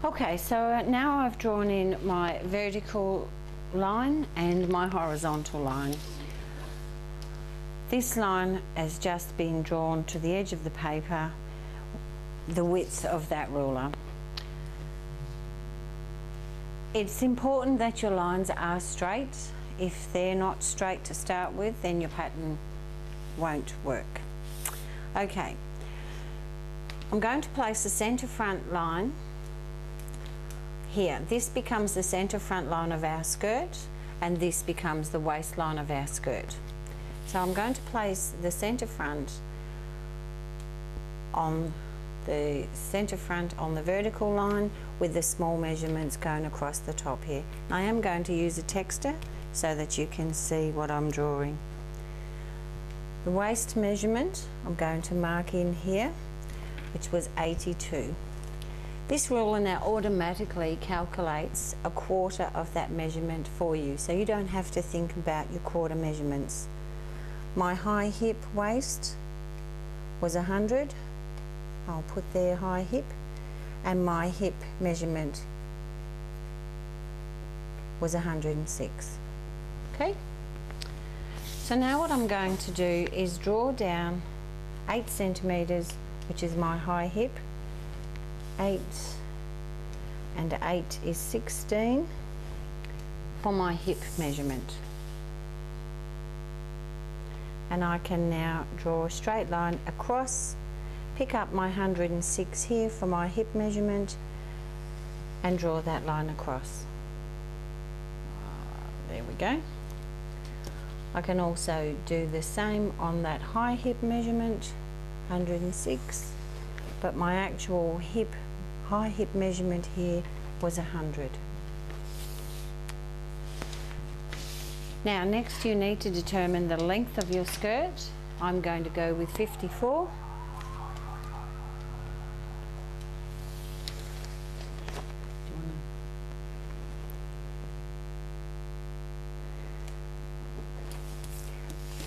Okay, so now I've drawn in my vertical line and my horizontal line. This line has just been drawn to the edge of the paper, the width of that ruler. It's important that your lines are straight. If they're not straight to start with, then your pattern won't work. Okay, I'm going to place the centre front line here. This becomes the centre front line of our skirt, and this becomes the waistline of our skirt. So I'm going to place the centre front on the vertical line with the small measurements going across the top here. I am going to use a texter so that you can see what I'm drawing. The waist measurement I'm going to mark in here, which was 82. This ruler now automatically calculates a quarter of that measurement for you, so you don't have to think about your quarter measurements. My high hip waist was 100. I'll put there high hip, and my hip measurement was 106. Okay? So now what I'm going to do is draw down 8 centimetres, which is my high hip. 8 and 8 is 16 for my hip measurement. And I can now draw a straight line across, pick up my 106 here for my hip measurement, and draw that line across. There we go. I can also do the same on that high hip measurement, 106, but my actual high hip measurement here was 100. Now next you need to determine the length of your skirt. I'm going to go with 54.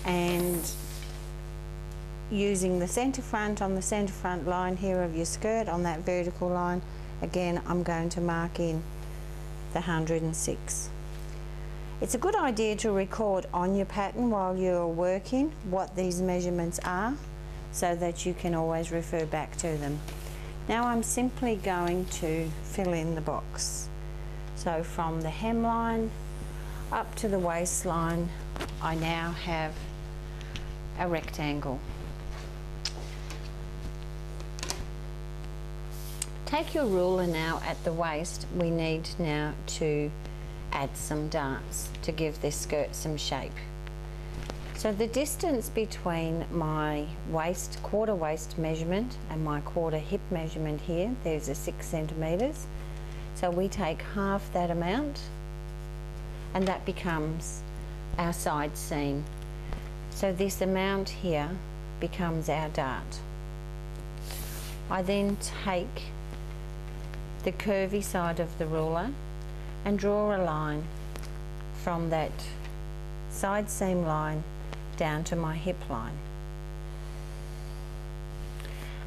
And using the centre front on the centre front line here of your skirt on that vertical line, again I'm going to mark in the 106. It's a good idea to record on your pattern while you're working what these measurements are, so that you can always refer back to them. Now I'm simply going to fill in the box. So from the hemline up to the waistline, I now have a rectangle. Take your ruler now at the waist. We need now to add some darts to give this skirt some shape. So the distance between my waist, quarter waist measurement and my quarter hip measurement here, there's a 6 centimetres. So we take half that amount, and that becomes our side seam. So this amount here becomes our dart. I then take the curvy side of the ruler and draw a line from that side seam line down to my hip line.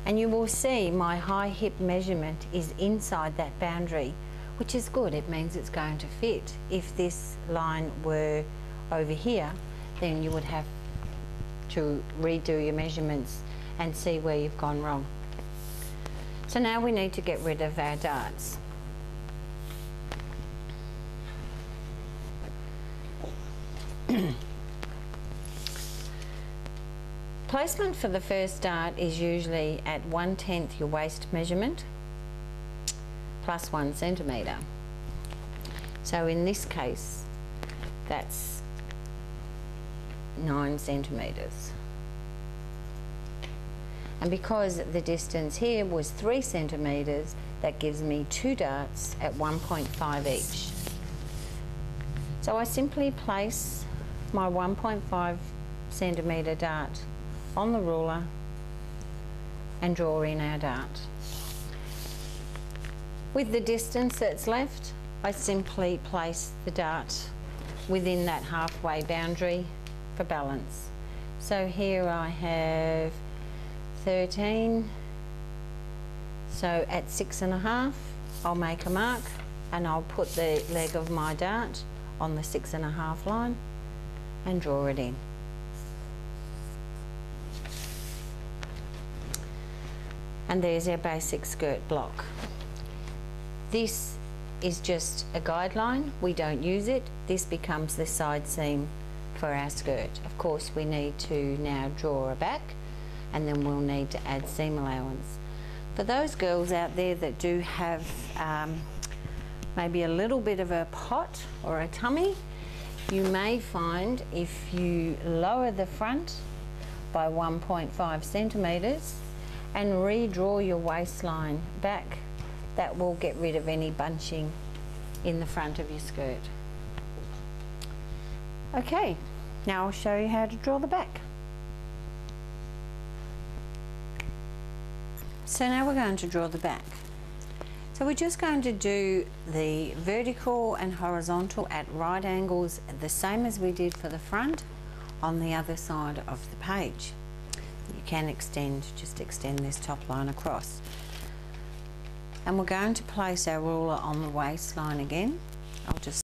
And you will see my high hip measurement is inside that boundary, which is good. It means it's going to fit. If this line were over here, then you would have to redo your measurements and see where you've gone wrong. So now we need to get rid of our darts. Placement for the first dart is usually at 1/10 your waist measurement plus 1 centimetre. So in this case, that's 9 centimetres. And because the distance here was 3 centimetres, that gives me 2 darts at 1.5 each. So I simply place my 1.5 centimetre dart on the ruler and draw in our dart. With the distance that's left, I simply place the dart within that halfway boundary for balance. So here I have 13, so at 6.5, I'll make a mark and I'll put the leg of my dart on the 6.5 line and draw it in. And there's our basic skirt block. This is just a guideline, we don't use it. This becomes the side seam for our skirt. Of course, we need to now draw a back, and then we'll need to add seam allowance. For those girls out there that do have maybe a little bit of a pot or a tummy, you may find if you lower the front by 1.5 centimetres and redraw your waistline back, that will get rid of any bunching in the front of your skirt. Okay, now I'll show you how to draw the back. So now we're going to draw the back. So we're just going to do the vertical and horizontal at right angles, the same as we did for the front, on the other side of the page. You can extend, just extend this top line across. And we're going to place our ruler on the waistline again. I'll just